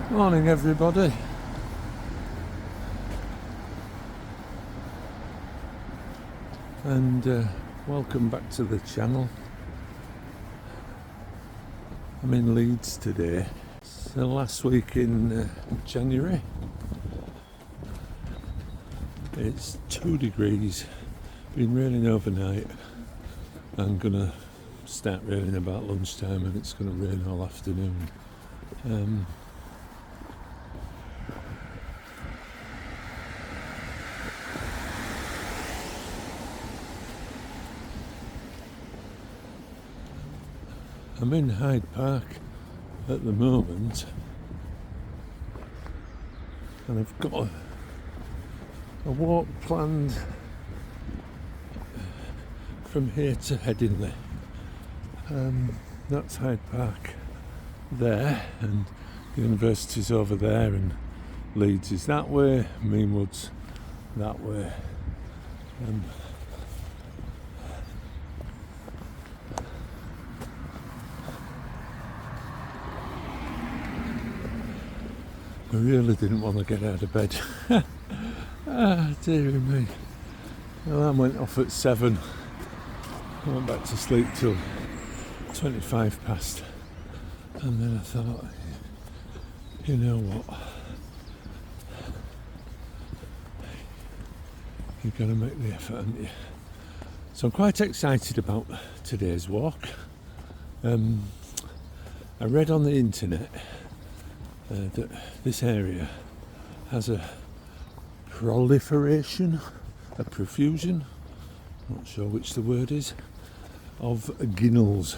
Morning everybody, and welcome back to the channel. I'm in Leeds today. It's the last week in January. It's 2 degrees, been raining overnight and gonna start raining about lunchtime, and it's gonna rain all afternoon. I'm in Hyde Park at the moment, and I've got a walk planned from here to Headingley. That's Hyde Park there, and the university's over there, and Leeds is that way, Meanwood's that way. I really didn't want to get out of bed. Dearie me. The alarm went off at 7. I went back to sleep till 25 past. And then I thought, you know what? You've got to make the effort, haven't you? So I'm quite excited about today's walk. I read on the internet that this area has a profusion, not sure which the word is, of ginnels.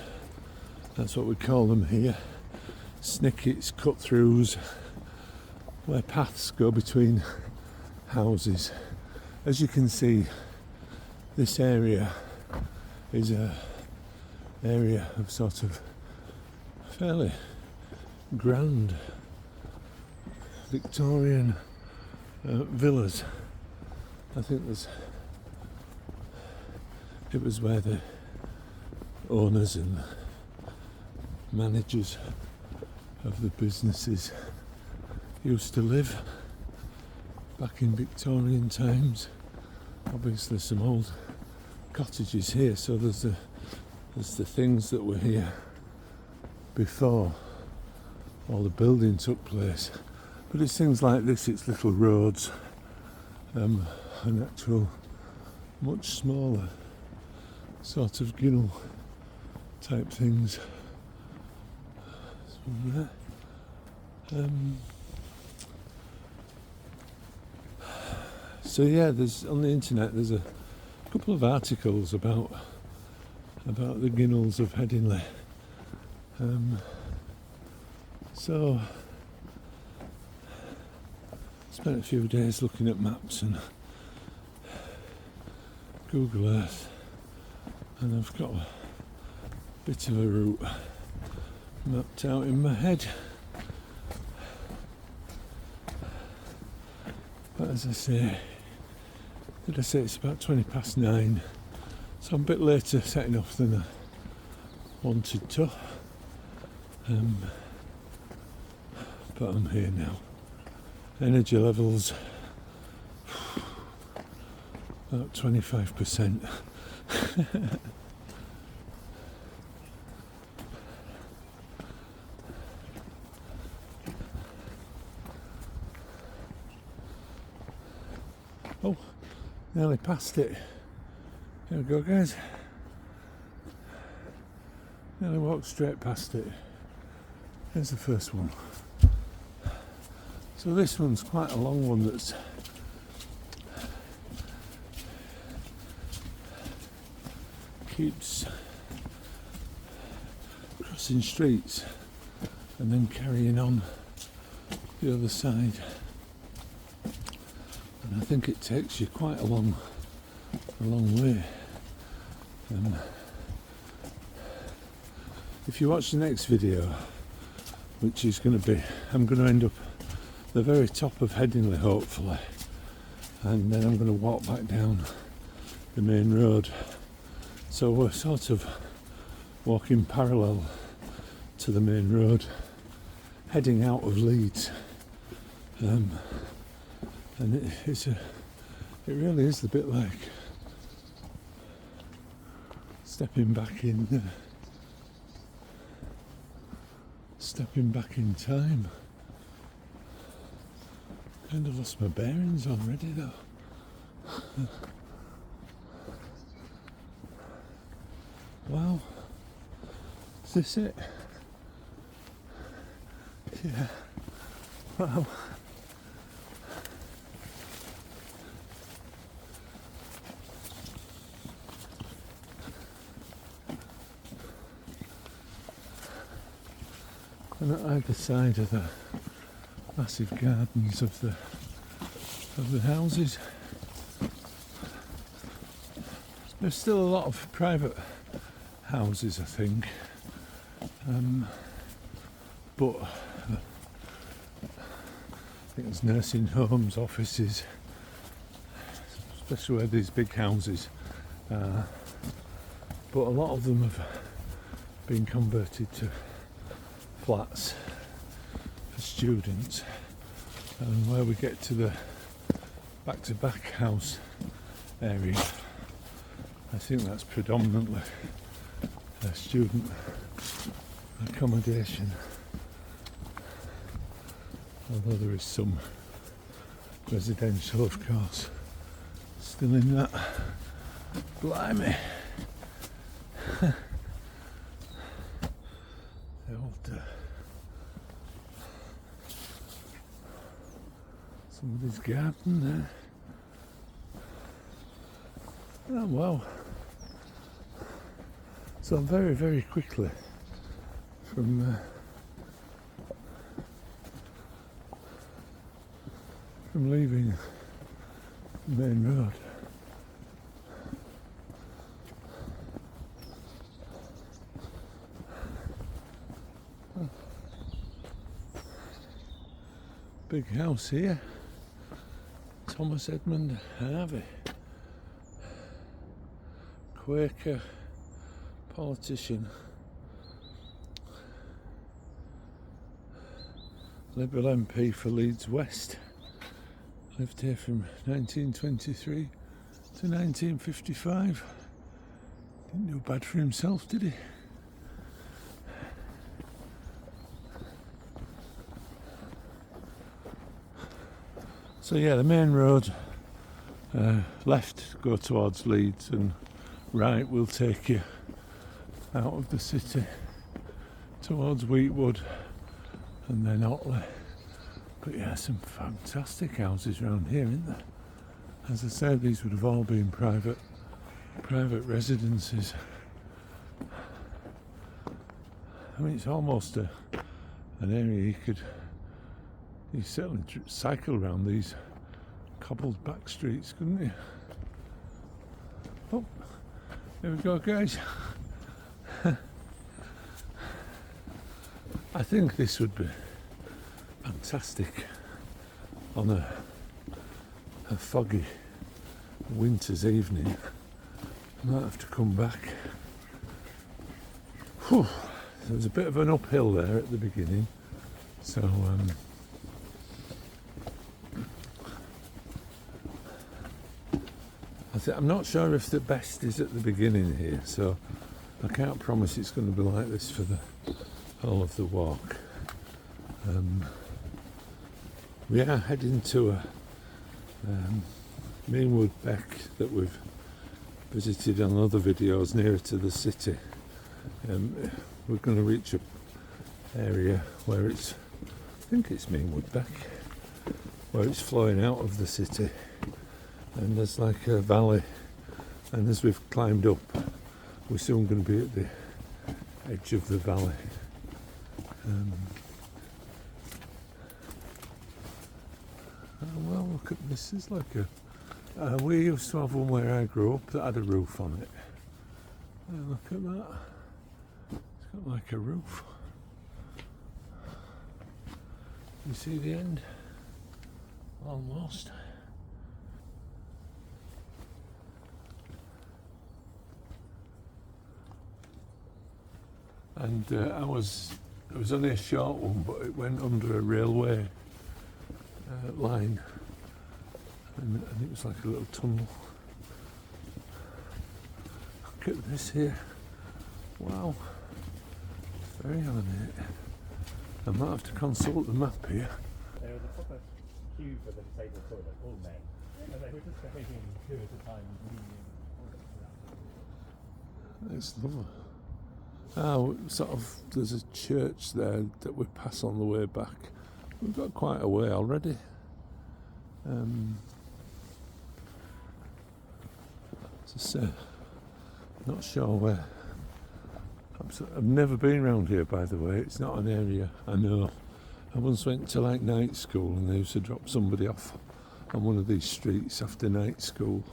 That's what we call them here. Snickets, cut-throughs, where paths go between houses. As you can see, this area is a area of sort of fairly grand Victorian villas. I think it was where the owners and managers of the businesses used to live back in Victorian times. Obviously some old cottages here, so there's the things that were here before all the building took place. But it's things like this, it's little roads, and actual much smaller sort of ginnel type things. So yeah, there's on the internet there's a couple of articles about the ginnels of Headingley. So spent a few days looking at maps and Google Earth, and I've got a bit of a route mapped out in my head. But as I say, it's about 20 past 9, so I'm a bit later setting off than I wanted to, but I'm here now. Energy levels about 25%. Oh, nearly passed it. Here we go, guys. Nearly walked straight past it. Here's the first one. So this one's quite a long one that's keeps crossing streets and then carrying on the other side. And I think it takes you quite a long way. If you watch the next video, which is going to be, I'm going to end up the very top of Headingley hopefully, and then I'm going to walk back down the main road. So we're sort of walking parallel to the main road heading out of Leeds, and it really is a bit like stepping back in time. Kind of lost my bearings already though. Wow, is this it? Yeah. Wow. And at either side of the massive gardens of the houses, there's still a lot of private houses, I think, but I think there's nursing homes, offices, especially where these big houses are. But a lot of them have been converted to flats for students, and where we get to the back-to-back house area, I think that's predominantly student accommodation, although there is some residential, of course, still in that. Blimey. The old somebody's garden there. Oh wow. So very, very quickly from leaving the main road, big house here, Thomas Edmund Harvey, Quaker politician, Liberal MP for Leeds West, lived here from 1923 to 1955. Didn't do bad for himself, did he? So yeah, the main road, left go towards Leeds, and right will take you out of the city towards Wheatwood and then Otley. But yeah, some fantastic houses around here, isn't there? As I said, these would have all been private residences. I mean, it's almost an area you certainly cycle around these cobbled back streets, couldn't you? Oh, here we go, guys. I think this would be fantastic on a foggy winter's evening. I might have to come back. Whew. There was a bit of an uphill there at the beginning, so I'm not sure if the best is at the beginning here, so I can't promise it's going to be like this for the whole of the walk. We are heading to a Meanwood Beck that we've visited on other videos nearer to the city. We're going to reach an area where I think it's Meanwood Beck, where it's flowing out of the city, and there's like a valley, and as we've climbed up, we're soon going to be at the edge of the valley. Well, look at this. Is like we used to have one where I grew up that had a roof on it. Look at that. It's got like a roof. You see the end? Almost. And I was It was only a short one, but it went under a railway line, and it was like a little tunnel. Look at this here. Wow. Very ornate. I might have to consult the map here. There was a proper queue for the disabled toilet, all men. And they were just going two at a time. It's lovely. Sort of, there's a church there that we pass on the way back. We've got quite a way already. As I say, not sure where. I've never been around here, by the way. It's not an area I know. I once went to like night school, and they used to drop somebody off on one of these streets after night school.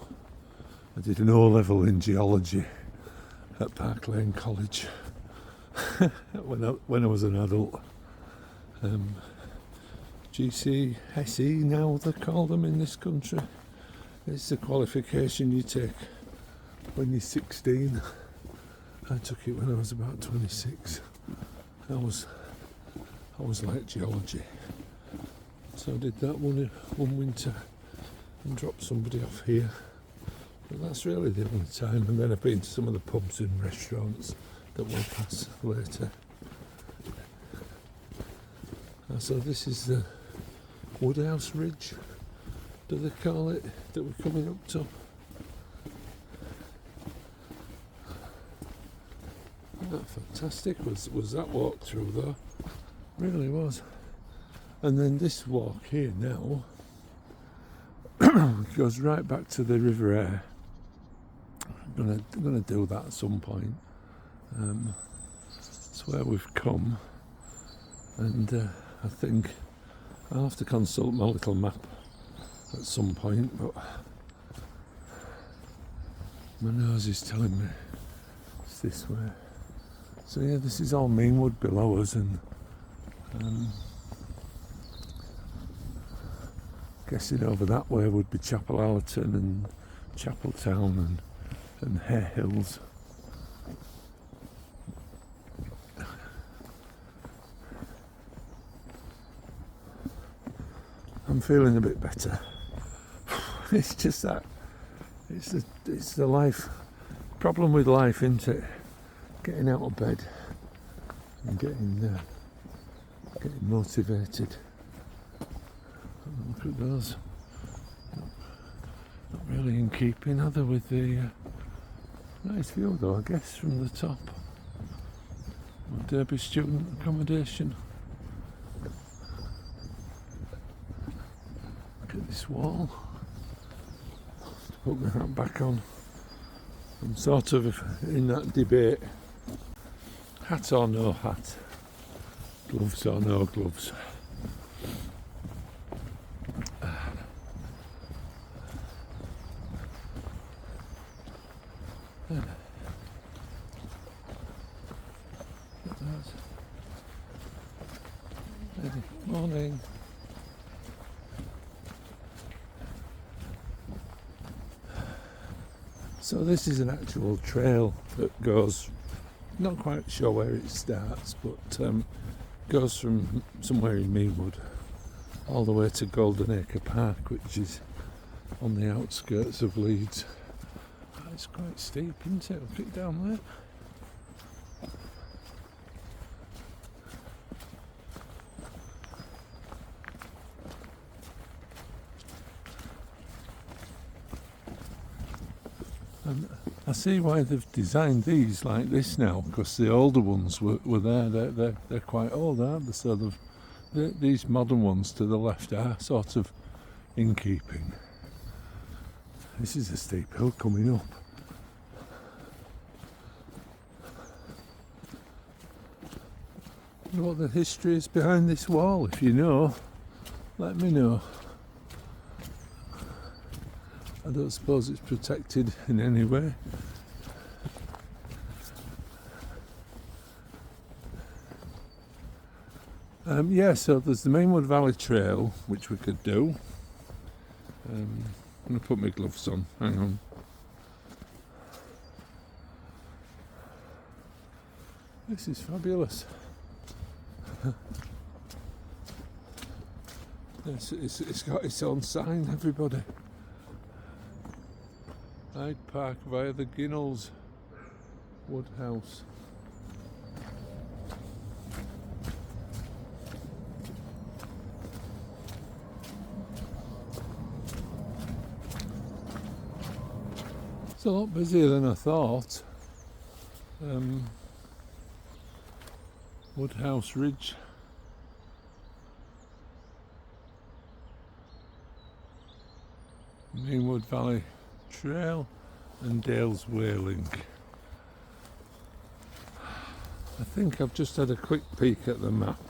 I did an O-level in geology at Park Lane College when I was an adult. GCSE now they call them in this country. It's the qualification you take when you're 16. I took it when I was about 26. I was like geology. So I did that one winter and dropped somebody off here. But that's really the only time. And then I've been to some of the pubs and restaurants that we'll pass later. So this is the Woodhouse Ridge, do they call it, that we're coming up to. Oh, fantastic was that walk through though. Really was. And then this walk here now goes right back to the River Aire. I'm gonna do that at some point. It's where we've come, and I think I'll have to consult my little map at some point, but my nose is telling me it's this way. So yeah, this is all Meanwood below us, and guessing over that way would be Chapel Allerton and Chapeltown and Hare Hills. I'm feeling a bit better. It's just that it's the life problem with life, isn't it? Getting out of bed and getting motivated. Look at those. Not really in keeping, are they, with the nice view though, I guess, from the top. Derby student accommodation. Look at this wall. Put my hat back on. I'm sort of in that debate. Hat or no hat? Gloves or no gloves? Morning. So this is an actual trail that goes, not quite sure where it starts, but goes from somewhere in Meanwood all the way to Golden Acre Park, which is on the outskirts of Leeds. It's quite steep, isn't it? Look it down there. And I see why they've designed these like this now, because the older ones were there. They're quite old, aren't they? So these modern ones to the left are sort of in keeping. This is a steep hill coming up. I wonder what the history is behind this wall. If you know, let me know. I don't suppose it's protected in any way. Yeah, so there's the Meanwood Valley Trail, which we could do. I'm going to put my gloves on, hang on. This is fabulous. It's got its own sign, everybody. Hyde Park via the Ginnels Woodhouse. It's a lot busier than I thought. Woodhouse Ridge. Meanwood Valley Trail and Dale's Whaling. I think I've just had a quick peek at the map.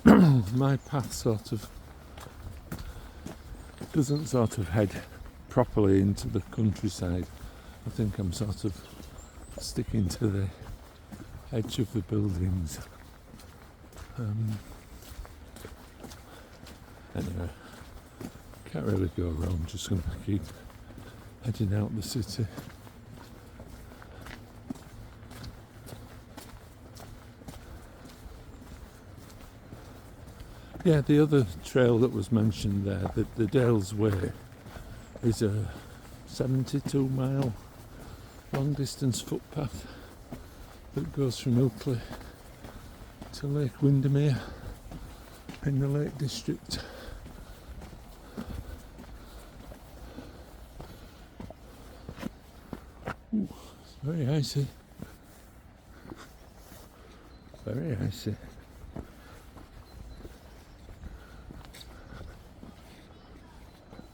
My path sort of doesn't sort of head properly into the countryside. I think I'm sort of sticking to the edge of the buildings. Anyway, can't really go wrong, just going to keep heading out the city. Yeah, the other trail that was mentioned there, the Dale's Way, is a 72-mile long distance footpath that goes from Ilkley to Lake Windermere in the Lake District. Ooh, it's very icy. Very icy.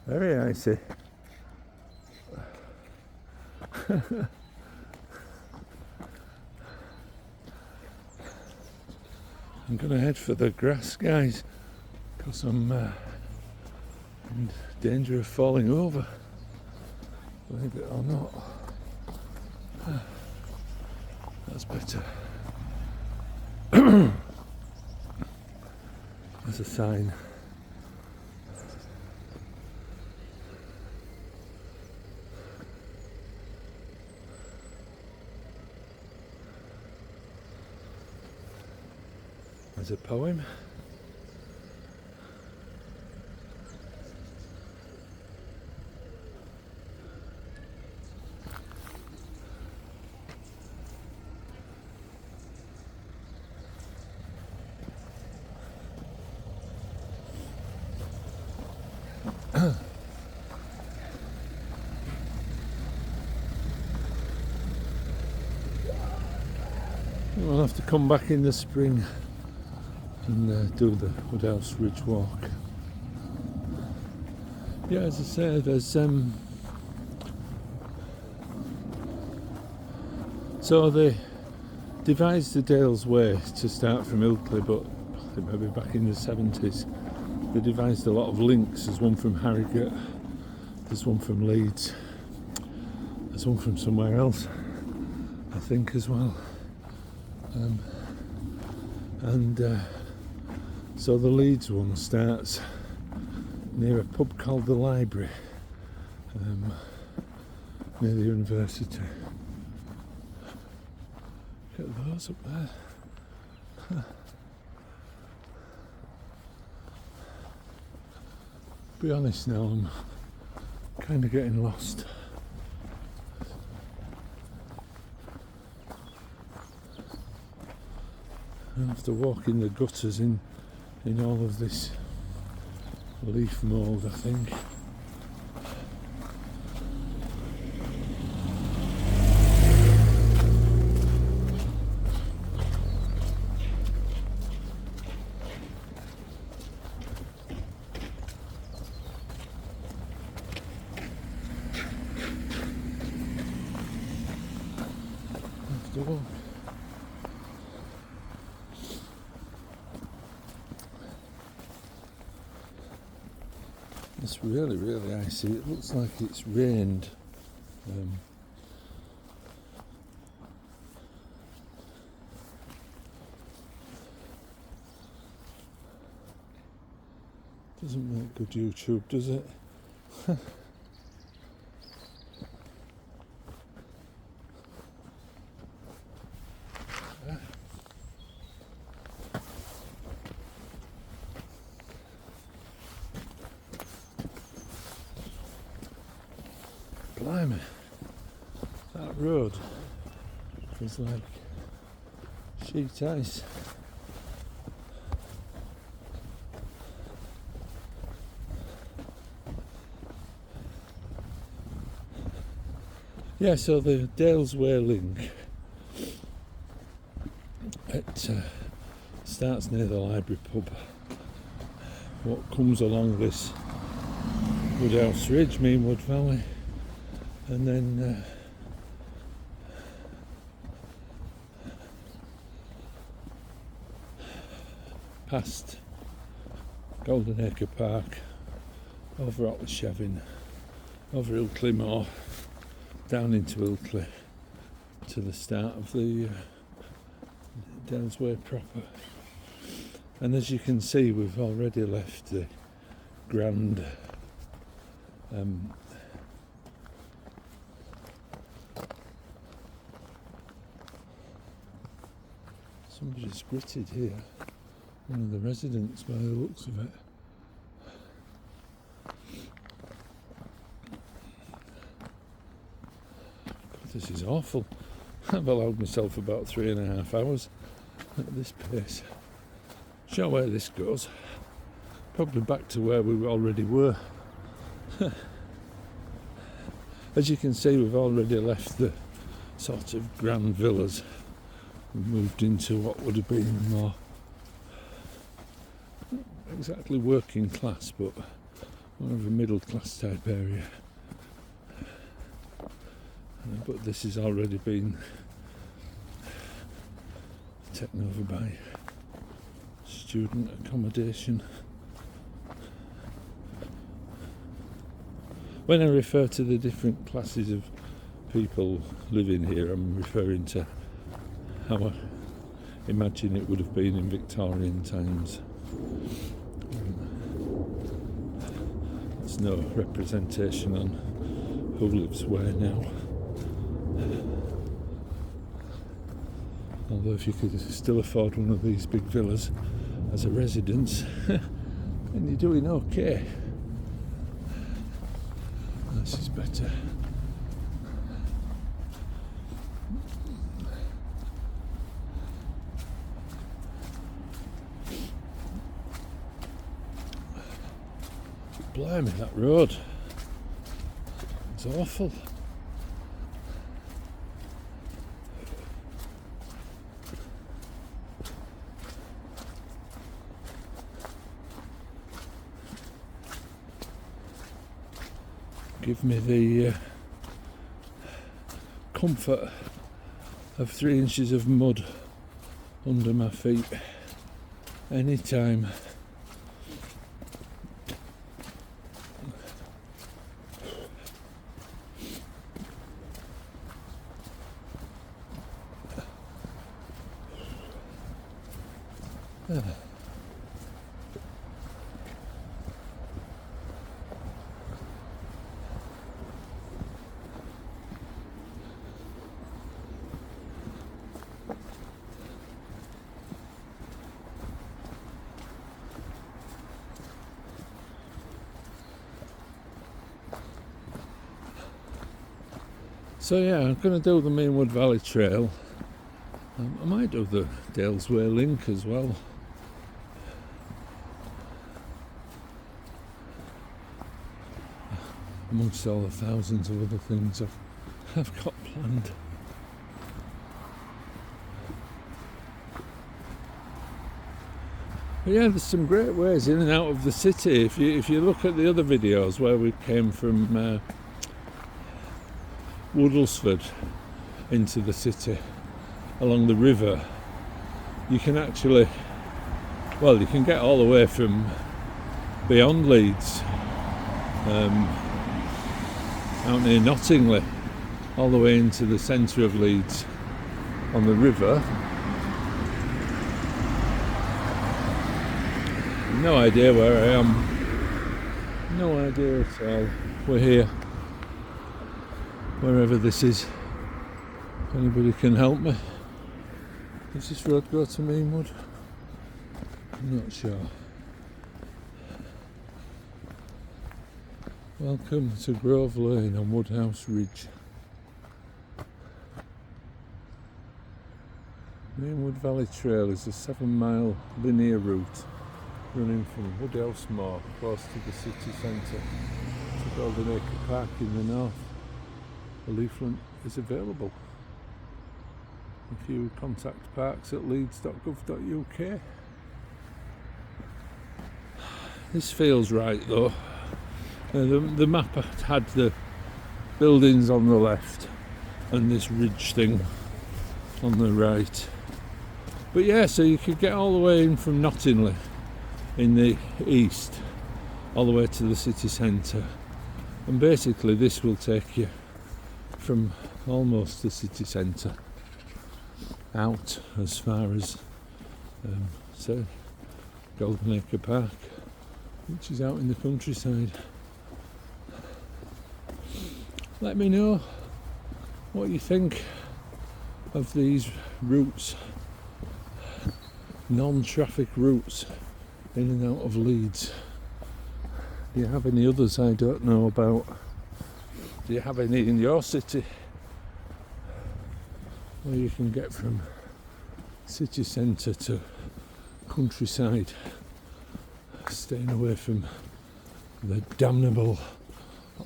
Very icy. I'm going to head for the grass, guys, because I'm in danger of falling over, believe it or not. That's better. There's a sign. There's a poem. We'll have to come back in the spring and do the Woodhouse Ridge walk. Yeah, as I say, there's so they devised the Dale's Way to start from Ilkley, but I think maybe back in the 70s they devised a lot of links. There's one from Harrogate, there's one from Leeds, there's one from somewhere else, I think, as well. So the Leeds one starts near a pub called the Library, near the university. Look at those up there. Huh. Be honest now, I'm kind of getting lost. I have to walk in the gutters in all of this leaf mould, I think. I have to walk. It's really, really icy. It looks like it's rained. Doesn't make good YouTube, does it? Blimey, that road is like sheet ice. Yeah, so the Dales Way link starts near the library pub. What comes along this Woodhouse Ridge, Meanwood Valley, and then past Golden Acre Park, over Otleshevin, over Ilkley Moor, down into Ilkley to the start of the Dales Way proper. And as you can see, we've already left the grand somebody's gritted here, one of the residents by the looks of it. God, this is awful. I've allowed myself about 3.5 hours at this pace. Sure where this goes. Probably back to where we already were. As you can see, we've already left the sort of grand villas. We've moved into what would have been more, not exactly working class, but more of a middle class type area. But this has already been taken over by student accommodation. When I refer to the different classes of people living here, I'm referring to how I imagine it would have been in Victorian times. There's no representation on who lives where now. Although if you could still afford one of these big villas as a residence, then you're doing okay. This is better. Blimey, that road. It's awful. Give me the comfort of 3 inches of mud under my feet anytime. So yeah, I'm going to do the Meanwood Valley Trail. I might do the Dales Way link as well. Amongst all the thousands of other things I've got planned. But yeah, there's some great ways in and out of the city. If you look at the other videos where we came from Woodhouse Ridge into the city along the river, you can actually, well, you can get all the way from beyond Leeds, out near Headingley, all the way into the centre of Leeds on the river. No idea where I am, no idea at all. We're here, wherever this is. If anybody can help me. Does this road go to Meanwood? I'm not sure. Welcome to Grove Lane on Woodhouse Ridge. Meanwood Valley Trail is a 7-mile linear route running from Woodhouse Moor close to the city centre to Golden Acre Park in the north. A leaflet is available if you contact parks at leeds.gov.uk. This feels right though. The map had the buildings on the left and this ridge thing on the right. But yeah, so you could get all the way in from Headingley in the east, all the way to the city centre. And basically this will take you from almost the city centre out as far as, say, Golden Acre Park, which is out in the countryside. Let me know what you think of these routes, non-traffic routes in and out of Leeds. Do you have any others I don't know about? Do you have any in your city where you can get from city centre to countryside, staying away from the damnable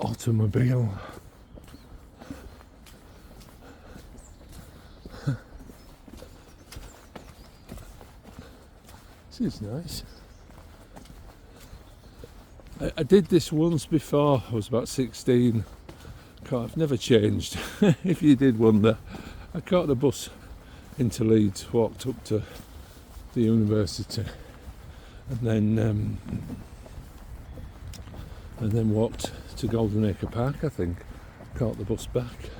automobile? This is nice. I did this once before. I was about 16. I've never changed. If you did wonder, I caught the bus into Leeds, walked up to the university, and then walked to Golden Acre Park. I think caught the bus back.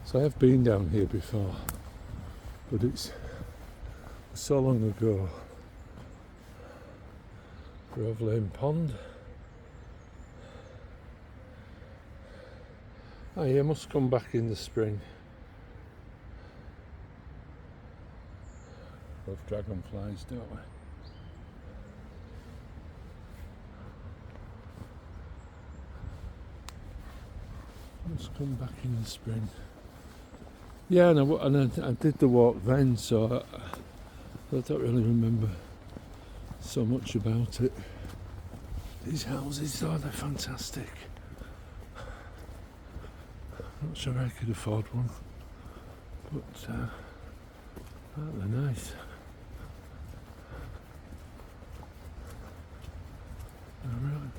So I have been down here before, but it's so long ago. Grove Lane Pond. Oh yeah, must come back in the spring. Love dragonflies, don't we? Must come back in the spring. Yeah, and I did the walk then, so I don't really remember so much about it. These houses though, they're fantastic. Not sure I could afford one, but they're nice. They're really.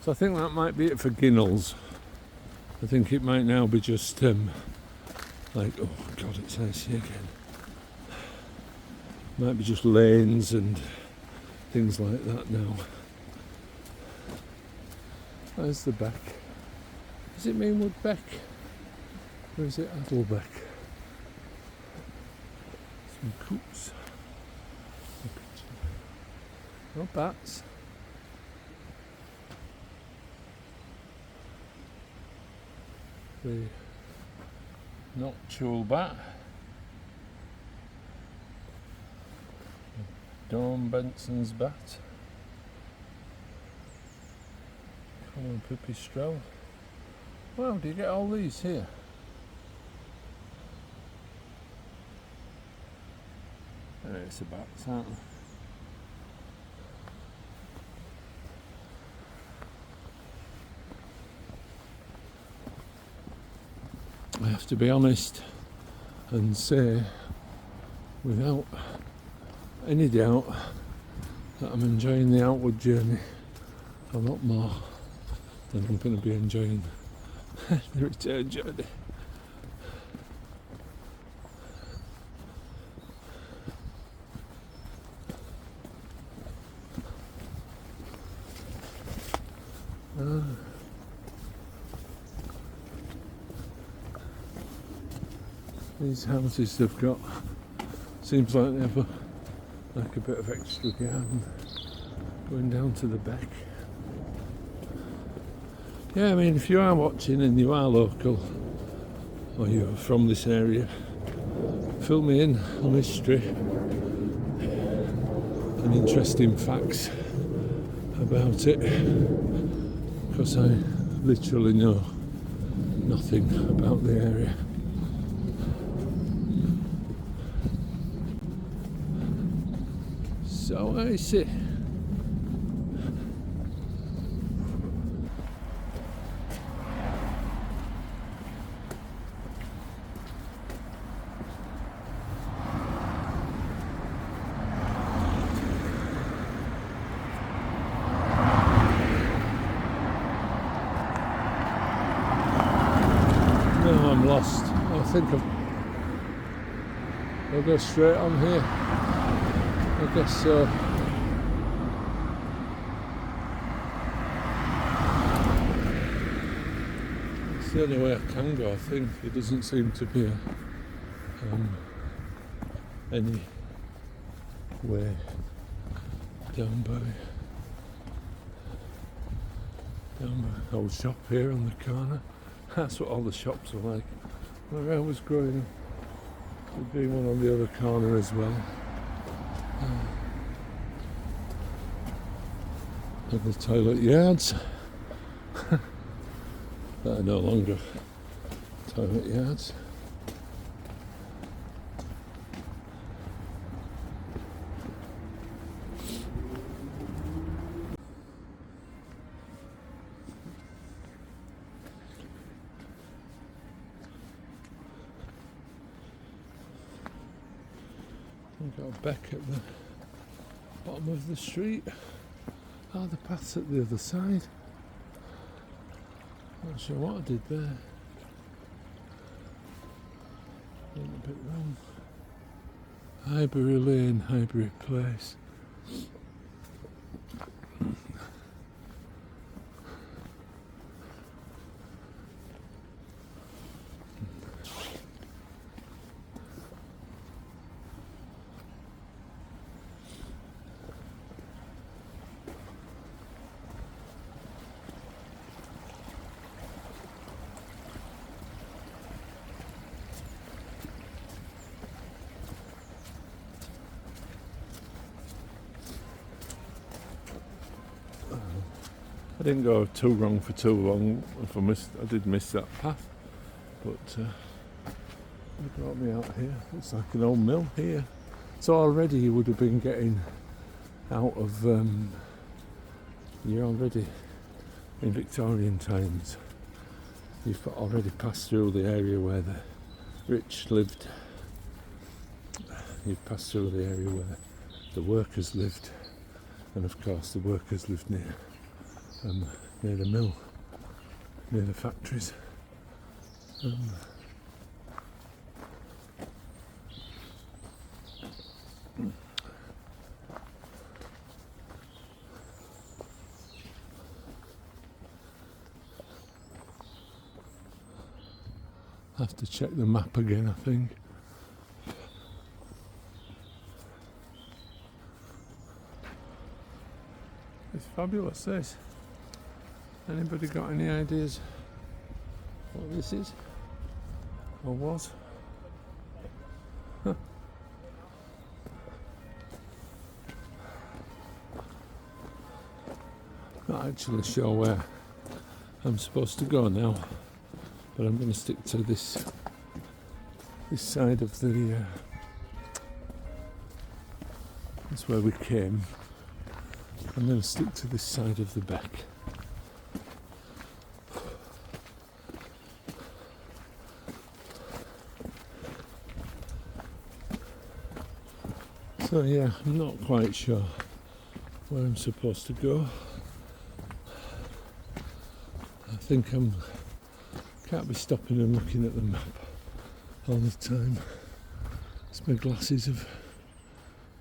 So I think that might be it for Ginnels. I think it might now be just like, oh god, it's icy again. Might be just lanes and things like that now. There's the Beck. Is it Meanwood Beck? Or is it Beck? Some coops. No bats. The nocturnal bat, Dawn Benson's bat, common pipistrelle. Wow, do you get all these here? It's a bats, aren't they? I have to be honest and say, without any doubt, that I'm enjoying the outward journey a lot more than I'm going to be enjoying the return journey. These houses they've got, seems like they have a bit of extra garden going down to the Beck. yeah, I mean, if you are watching and you are local or you're from this area, fill me in on history and interesting facts about it, because I literally know nothing about the area. So I see. No, I'm lost. I think I'll go straight on here. I guess so. It's the only way I can go, I think. It doesn't seem to be any way down by the old shop here on the corner. That's what all the shops are like. Where I was growing up, there'd be one on the other corner as well. And the toilet yards that are no longer toilet yards. We've got a Beck at the bottom of the street. Oh, the path's at the other side. Not sure what I did there. Went a bit wrong. Highbury Lane, Highbury Place. I didn't go too wrong for too long. I did miss that path, but they brought me out here. It's like an old mill here. So already you would have been getting out of. You're already in Victorian times. You've already passed through the area where the rich lived. You've passed through the area where the workers lived, and of course the workers lived near the mill, near the factories. I have to check the map again, I think. It's fabulous, this. Anybody got any ideas what this is? Or was? Not actually sure where I'm supposed to go now, but I'm going to stick to this side of the. That's where we came. I'm going to stick to this side of the Beck. So yeah, I'm not quite sure where I'm supposed to go. I think can't be stopping and looking at the map all the time. My glasses have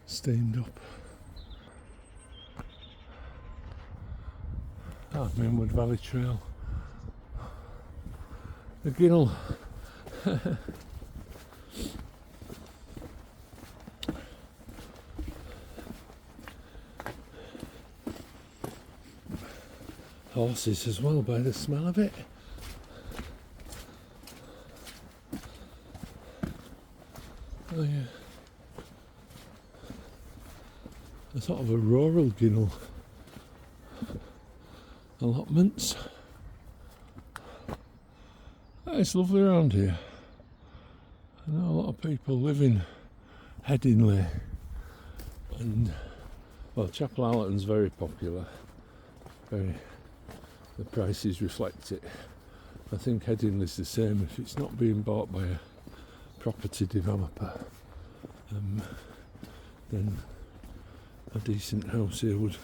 steamed up. Meanwood Valley Trail. The Ginnel. horses as well by the smell of it. Oh yeah. A sort of a rural ginnel allotments. It's lovely around here. I know a lot of people live in Headingley, and well, Chapel Allerton's very popular. The prices reflect it. I think Headingley's the same. If it's not being bought by a property developer, then a decent house here would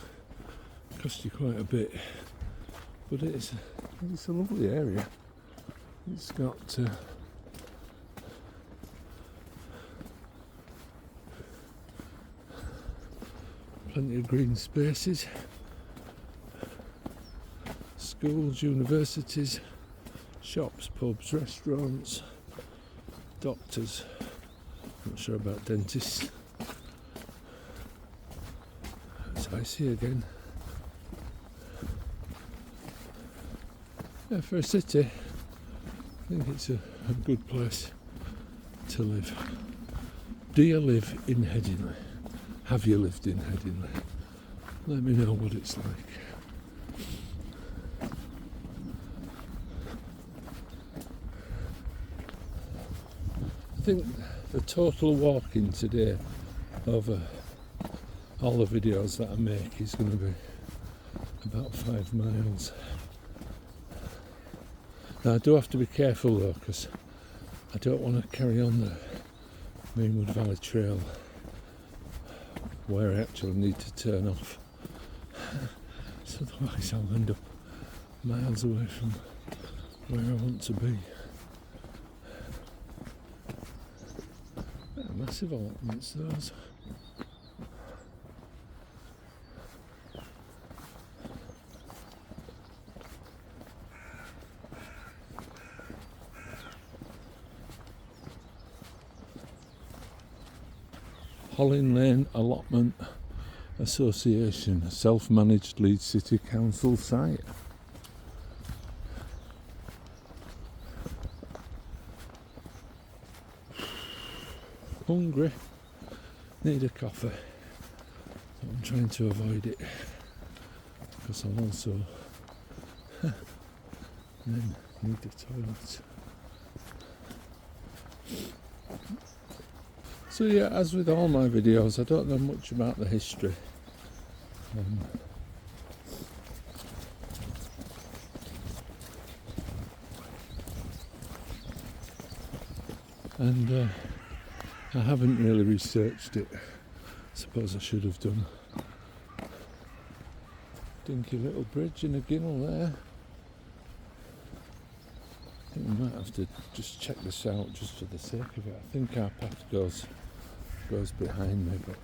cost you quite a bit. But it's a lovely area. It's got plenty of green spaces, schools, universities, shops, pubs, restaurants, doctors. Not sure about dentists. It's icy again. Yeah, for a city, I think it's a good place to live. Do you live in Headingley? Have you lived in Headingley? Let me know what it's like. I think the total walking today over all the videos that I make is going to be about 5 miles. Now I do have to be careful though, because I don't want to carry on the Meanwood Valley Trail where I actually need to turn off. So otherwise I'll end up miles away from where I want to be. Massive allotments those. Holling Lane Allotment Association, a self-managed Leeds City Council site. Hungry, need a coffee. So I'm trying to avoid it because I'll also then need the toilet. So yeah, as with all my videos, I don't know much about the history. And I haven't really researched it. Suppose I should have done. Dinky little bridge and a ginnel there. I think we might have to just check this out just for the sake of it. I think our path goes behind me, but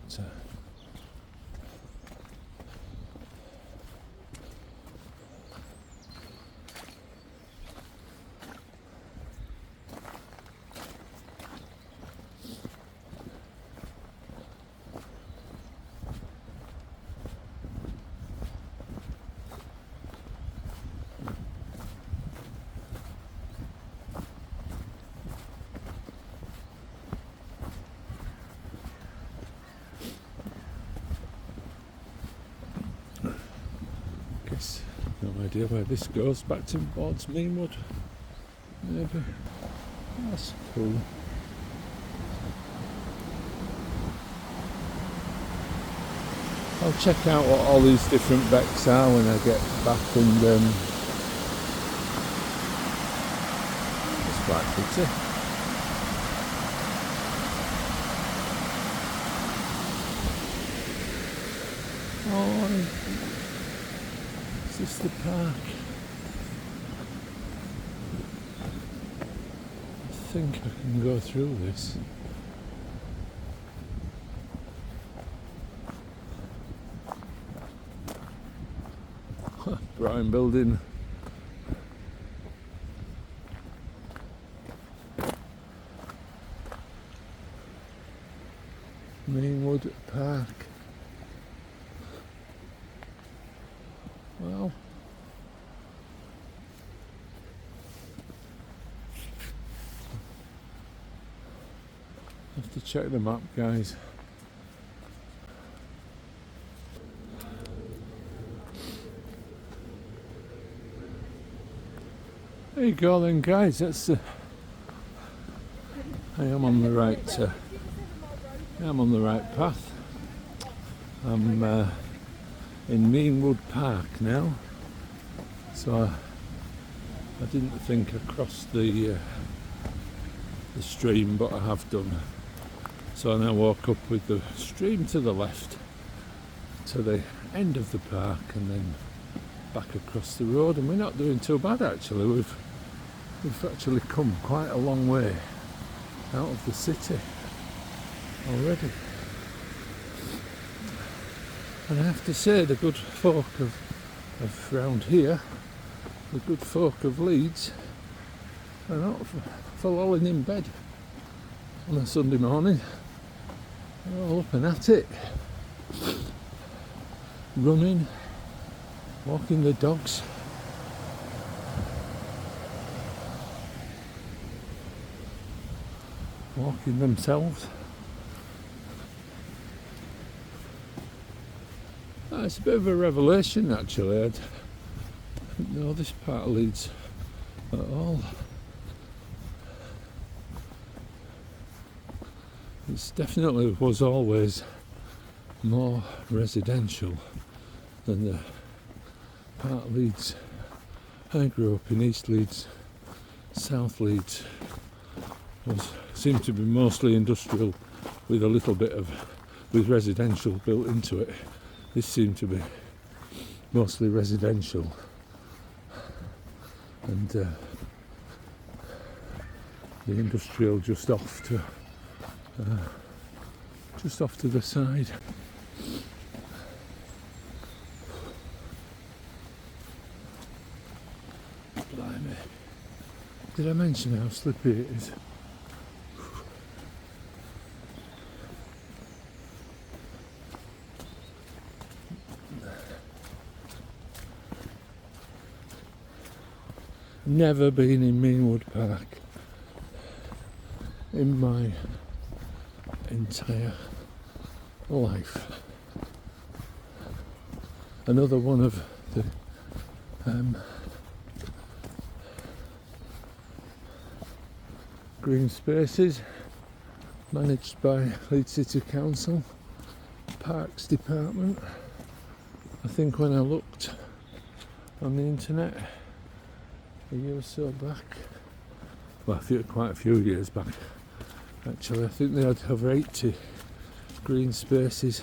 no idea where this goes. Back towards Meanwood, maybe. That's cool. I'll check out what all these different becks are when I get back, and it's quite pretty. Oh, is this the park? I think I can go through this. Brian building. Meanwood Park. Well, check the map, guys. There you go then, guys. That's I am on the right. I'm on the right path. I'm in Meanwood Park now. So I didn't think I crossed the stream, but I have done. So I now walk up with the stream to the left to the end of the park and then back across the road, and we're not doing too bad actually. We've actually come quite a long way out of the city already. And I have to say, the good folk of round here, the good folk of Leeds, are not for lolling in bed on a Sunday morning. They're all up and at it, running, walking the dogs. Walking themselves. It's a bit of a revelation actually. I didn't know this part of Leeds at all. It definitely was always more residential than the part of Leeds. I grew up in East Leeds, South Leeds. Seemed to be mostly industrial with a little bit with residential built into it. This seemed to be mostly residential, and the industrial just off to the side. Blimey. Did I mention how slippy it is? Never been in Meanwood Park in my entire life. Another one of the green spaces managed by Leeds City Council Parks Department. I think when I looked on the internet a year or so back, well, quite a few years back actually, I think they had over 80 green spaces,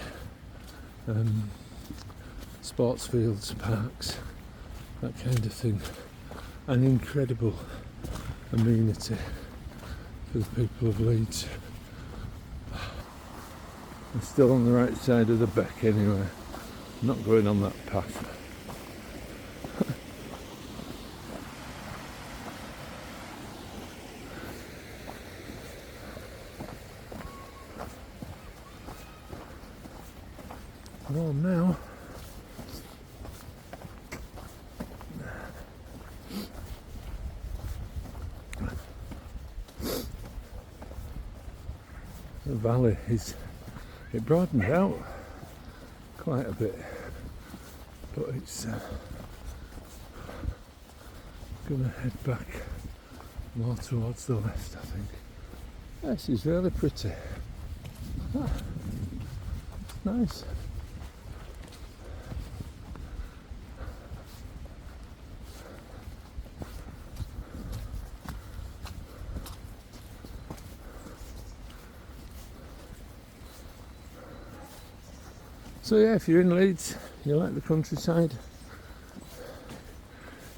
sports fields, parks, that kind of thing. An incredible amenity for the people of Leeds. I'm still on the right side of the Beck anyway. I'm not going on that path. Well, now the valley it broadened out quite a bit, but it's going to head back more towards the left, I think. This is really pretty. It's nice. So yeah, if you're in Leeds, you like the countryside,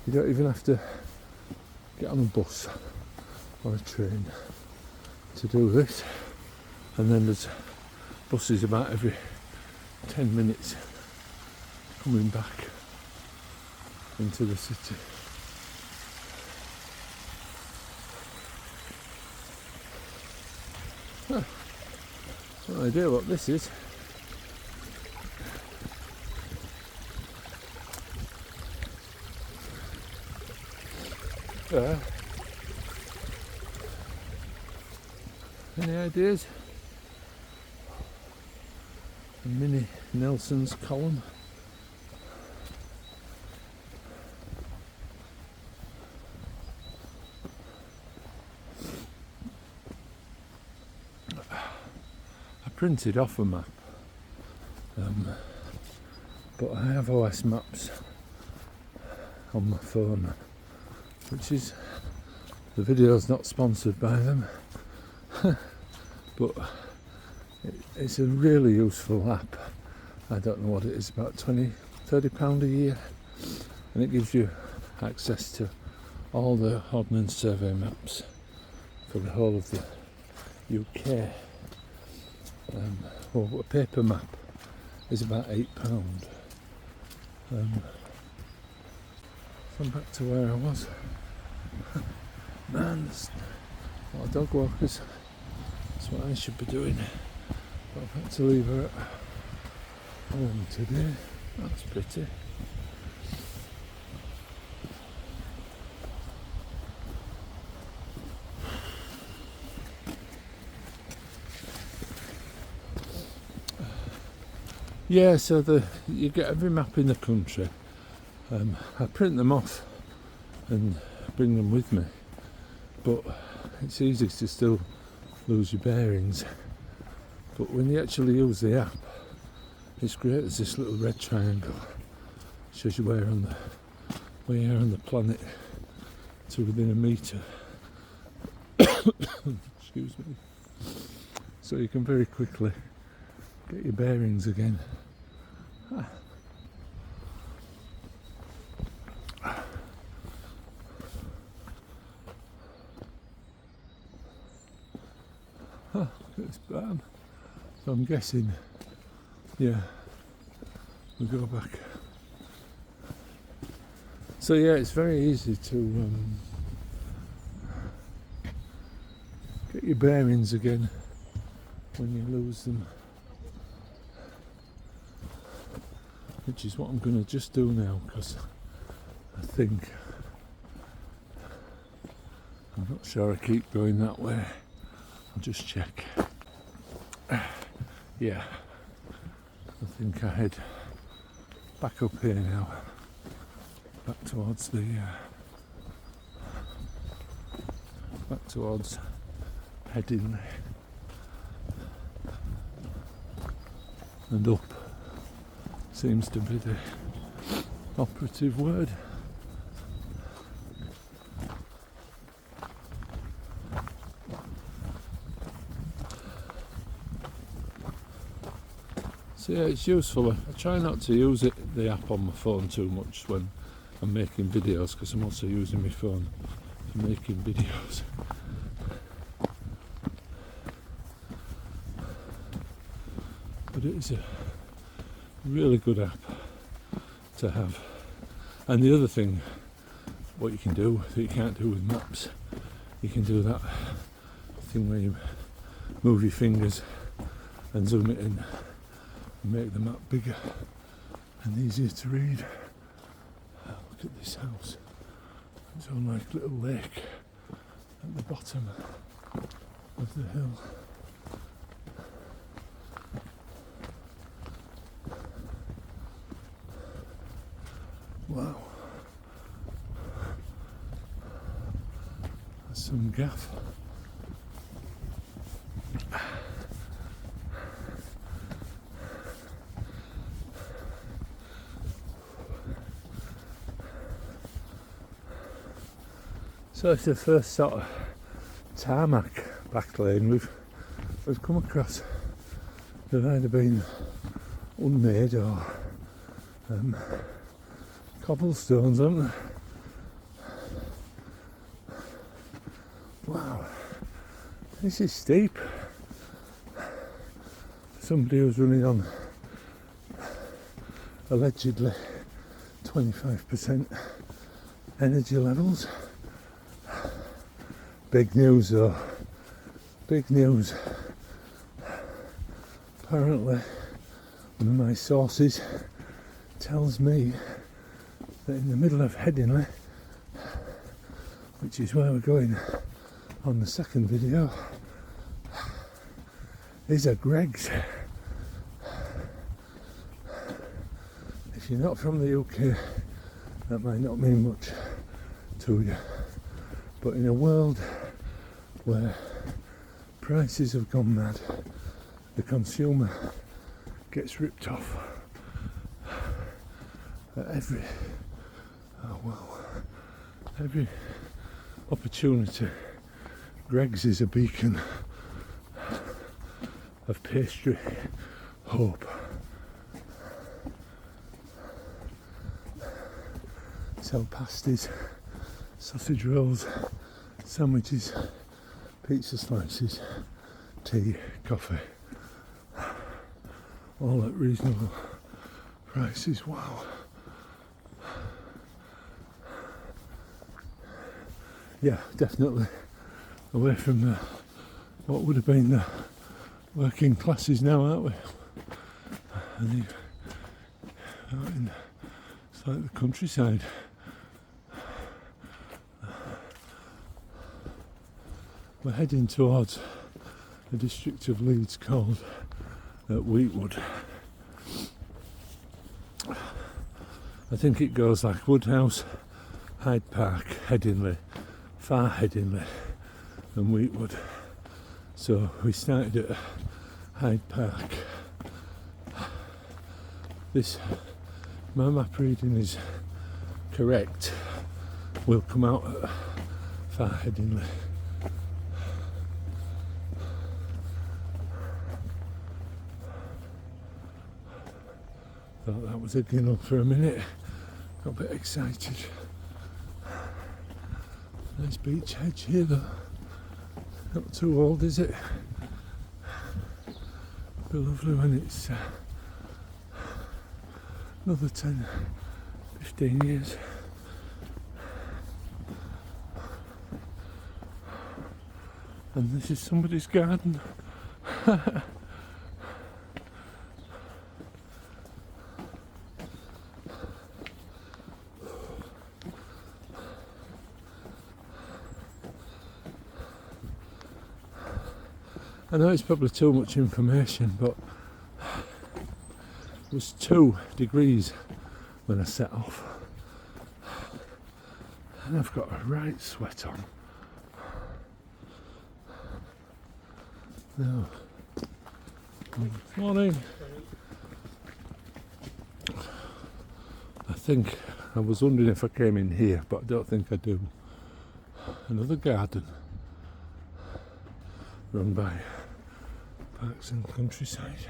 you don't even have to get on a bus or a train to do this. And then there's buses about every 10 minutes coming back into the city. No idea what this is. Any ideas? a mini Nelson's column. I printed off a map, but I have OS maps on my phone, which is, the video's not sponsored by them, but it's a really useful app. I don't know what it is, about £20-30 a year, and it gives you access to all the Ordnance Survey maps for the whole of the UK. Well, a paper map is about £8. So I'm back to where I was. Man, there's a lot of dog walkers. That's what I should be doing. But I've had to leave her at home today. That's pretty. Yeah, so you get every map in the country. I print them off and bring them with me, but it's easy to still lose your bearings. But when you actually use the app, it's great. There's this little red triangle, shows you where you're on the planet to within a metre. Excuse me. So you can very quickly get your bearings again. Look at this barn. So I'm guessing, yeah, we go back. So yeah, it's very easy to get your bearings again when you lose them, which is what I'm going to just do now, because I think, I'm not sure I keep going that way. I'll just check. Yeah, I think I head back up here now, back towards Headingley and up seems to be the operative word. So yeah, it's useful. I try not to use the app on my phone too much when I'm making videos, because I'm also using my phone for making videos. But it is a really good app to have. And the other thing, what you can do that you can't do with maps, you can do that thing where you move your fingers and zoom it in and make the map bigger and easier to read. Look at this house. It's on like a little lake at the bottom of the hill. Wow. That's some gaff. So it's the first sort of tarmac back lane we've come across. They've either been unmade or cobblestones, haven't they? Wow, this is steep. Somebody who's running on allegedly 25% energy levels. Big news though, big news. Apparently one of my sources tells me that in the middle of Headingley, which is where we're going on the second video, is a Greggs. if you're not from the UK, that might not mean much to you. But in a world where prices have gone mad, the consumer gets ripped off at every opportunity. Greggs is a beacon of pastry hope. Sell pasties, sausage rolls, sandwiches, pizza slices, tea, coffee, all at reasonable prices. Wow. Yeah, definitely away from what would have been the working classes now, aren't we? And it's like the countryside. We're heading towards a district of Leeds called Meanwood. I think it goes like Woodhouse, Hyde Park, Headingley, Far Headingley and Meanwood. So we started at Hyde Park. This, my map reading is correct, we'll come out at Far Headingley. Thought that was a ginnel for a minute, got a bit excited. Nice beach hedge here though, not too old is it? Be lovely when it's another 10, 15 years. And this is somebody's garden. I know it's probably too much information, but it was 2 degrees when I set off, and I've got a right sweat on. Now, morning. I think I was wondering if I came in here, but I don't think I do. Another garden run by Parks and Countryside.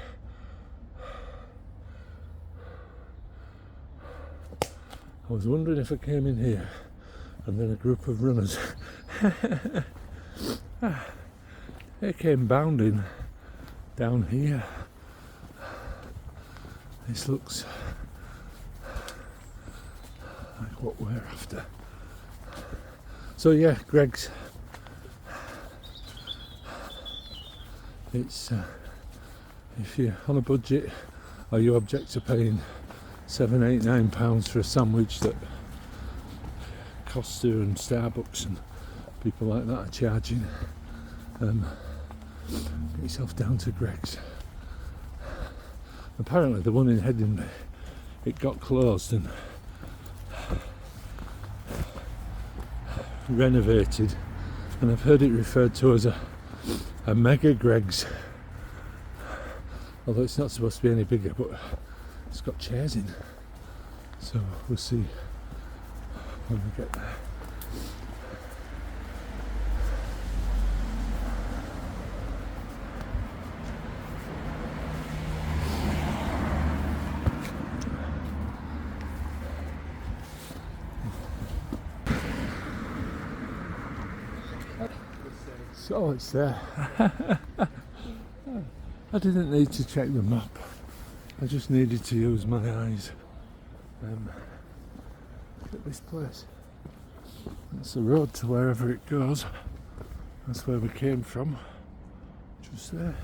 I was wondering if I came in here and then a group of runners they came bounding down here. This looks like what we're after. So yeah, Greggs. It's if you're on a budget or you object to paying £7, £8, £9 for a sandwich that Costa and Starbucks and people like that are charging, get yourself down to Greggs. Apparently the one in Headingley, it got closed and renovated, and I've heard it referred to as a mega Greggs, although it's not supposed to be any bigger, but it's got chairs in, so we'll see when we get there. So it's there. I didn't need to check the map, I just needed to use my eyes. Look at this place. That's the road to wherever it goes. That's where we came from. Just there.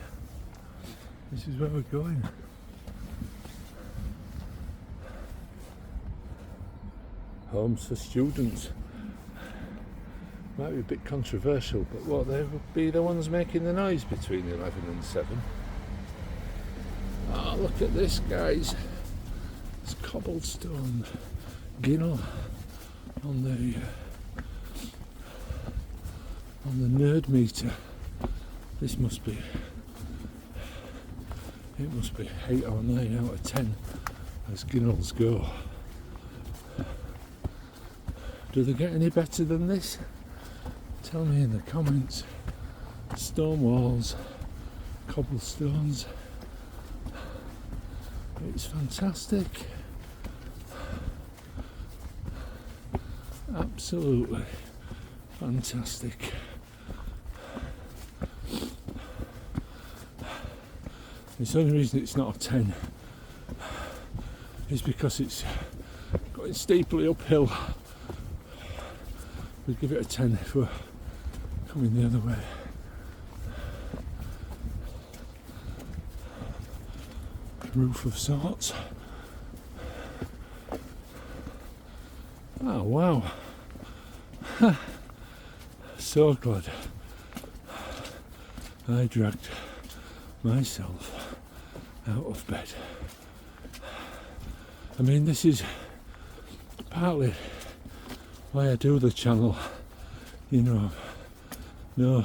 This is where we're going. Homes for students. Might be a bit controversial, but what, they would be the ones making the noise between 11 and 7. Oh, look at this, guys. It's cobblestone ginnel on the nerd meter. This must be, it must be 8 or 9 out of 10 as ginnels go. Do they get any better than this? Tell me in the comments. Stone walls, cobblestones. It's fantastic. Absolutely fantastic. The only reason it's not a 10 is because it's going steeply uphill. We'd give it a 10 if we're coming the other way. Roof of sorts. Oh wow. So glad I dragged myself out of bed. I mean, this is partly why I do the channel, you know. No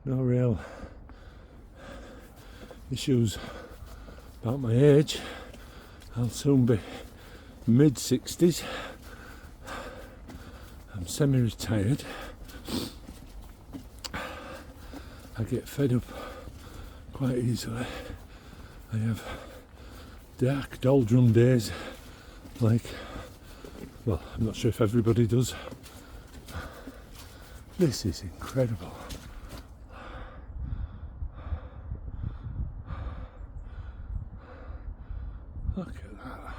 real issues about my age. I'll soon be mid-60s. I'm semi-retired. I get fed up quite easily. I have dark, doldrum days, like, well, I'm not sure if everybody does. This is incredible. Look at that.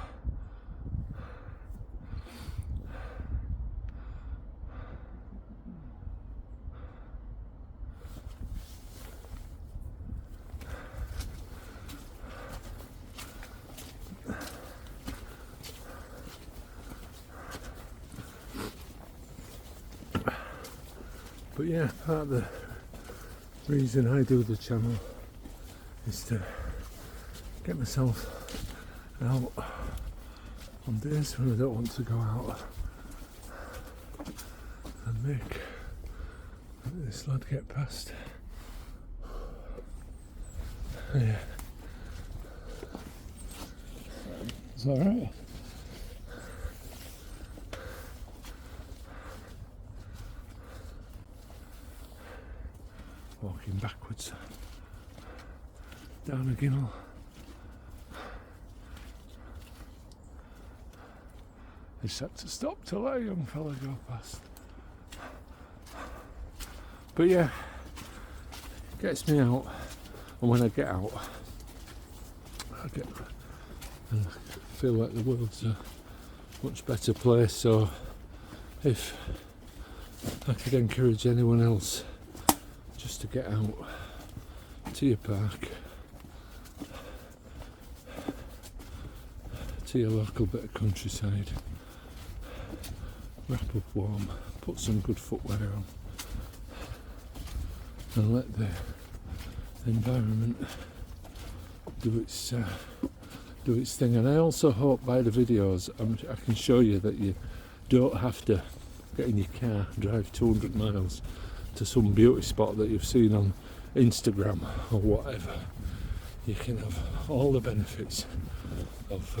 But yeah, part of the reason I do the channel is to get myself out on days when I don't want to go out and make this lad get past. Yeah, it's alright. Walking backwards down a ginnel. I just had to stop to let a young fella go past. But yeah, it gets me out, and when I get out, I feel like the world's a much better place. So if I could encourage anyone else just to get out to your park, to your local bit of countryside, wrap up warm, put some good footwear on, and let the environment do its thing. And I also hope by the videos I can show you that you don't have to get in your car and drive 200 miles to some beauty spot that you've seen on Instagram or whatever. You can have all the benefits of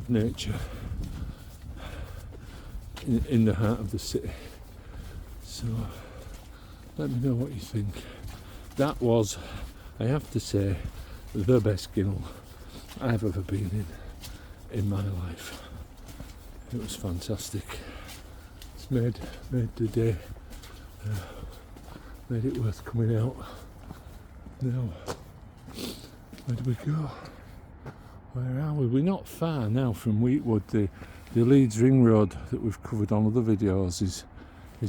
nature in the heart of the city. So let me know what you think. That was, I have to say, the best ginnel I've ever been in my life. It was fantastic. It's made the day, made it worth coming out. Now, where do we go? Where are we? We're not far now from Meanwood. The Leeds ring road that we've covered on other videos is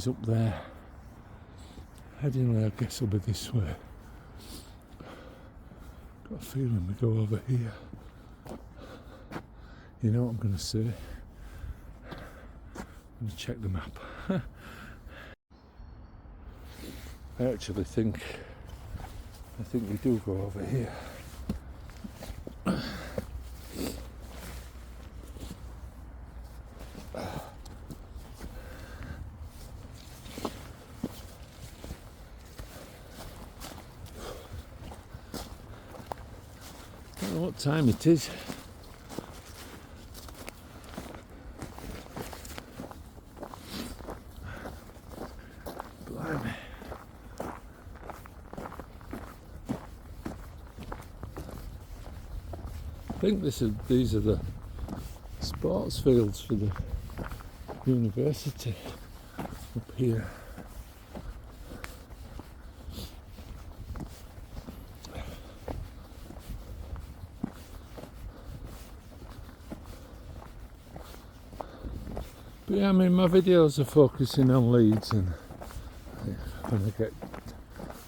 up there. Headingley, I guess, will be this way. Got a feeling we go over here. You know what I'm going to say? I'm going to check the map. I actually think I think we do go over here. I don't know what time it is. Blimey. I think these are the sports fields for the university up here. But yeah, I mean, my videos are focusing on Leeds, and when I get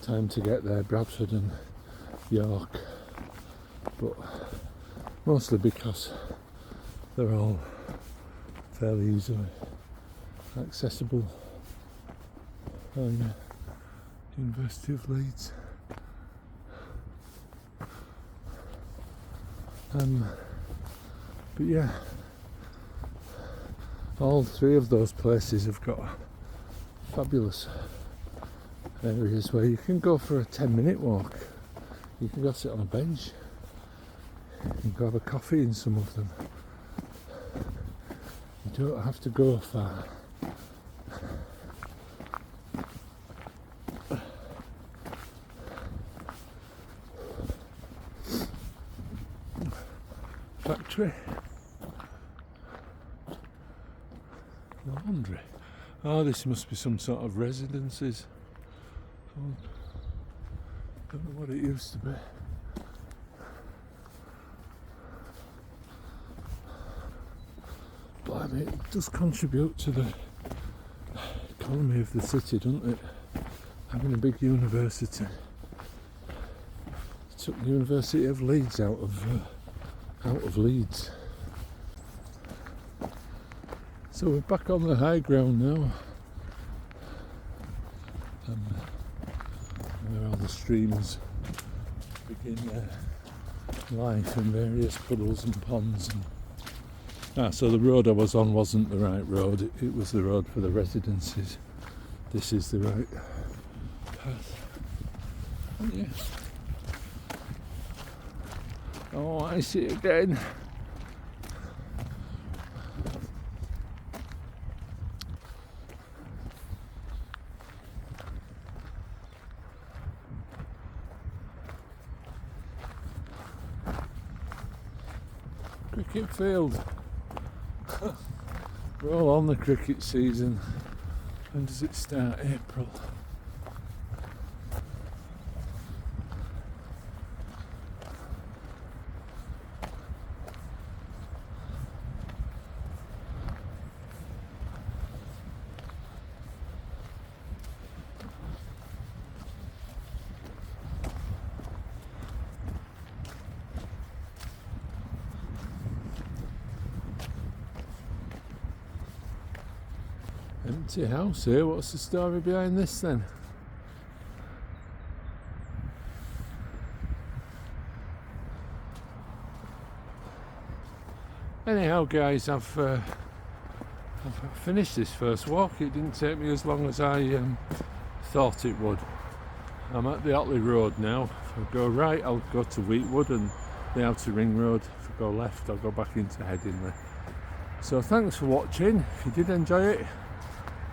time to get there, Bradford and York, but mostly because they're all fairly easily accessible by University of Leeds. But yeah, all three of those places have got fabulous areas where you can go for a 10-minute walk. You can go sit on a bench. You can go have a coffee in some of them. You don't have to go far. Factory. Laundry. Oh, this must be some sort of residences. Don't know what it used to be. Blimey, it does contribute to the economy of the city, doesn't it? Having a big university. It took the University of Leeds out of Leeds. So we're back on the high ground now. Where all the streams begin their life in various puddles and ponds. So the road I was on wasn't the right road, it was the road for the residences. This is the right path. Oh, yeah. Oh, I see it again. Cricket field. We're all on the cricket season. When does it start? April. Empty house here. What's the story behind this then? Anyhow, guys, I've finished this first walk. It didn't take me as long as I thought it would. I'm at the Otley Road now. If I go right, I'll go to Wheatwood and the Outer Ring Road. If I go left, I'll go back into Headingley. So thanks for watching. If you did enjoy it,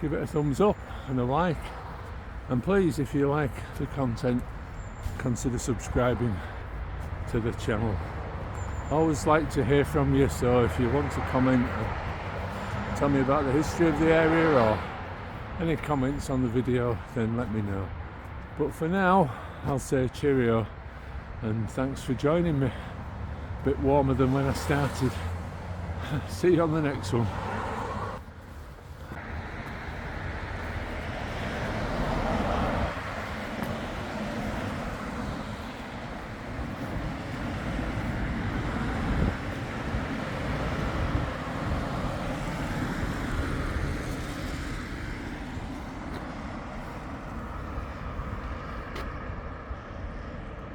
give it a thumbs up and a like, and please, if you like the content, consider subscribing to the channel. I always like to hear from you, so if you want to comment, tell me about the history of the area or any comments on the video, then let me know. But for now, I'll say cheerio and thanks for joining me. A bit warmer than when I started. See you on the next one.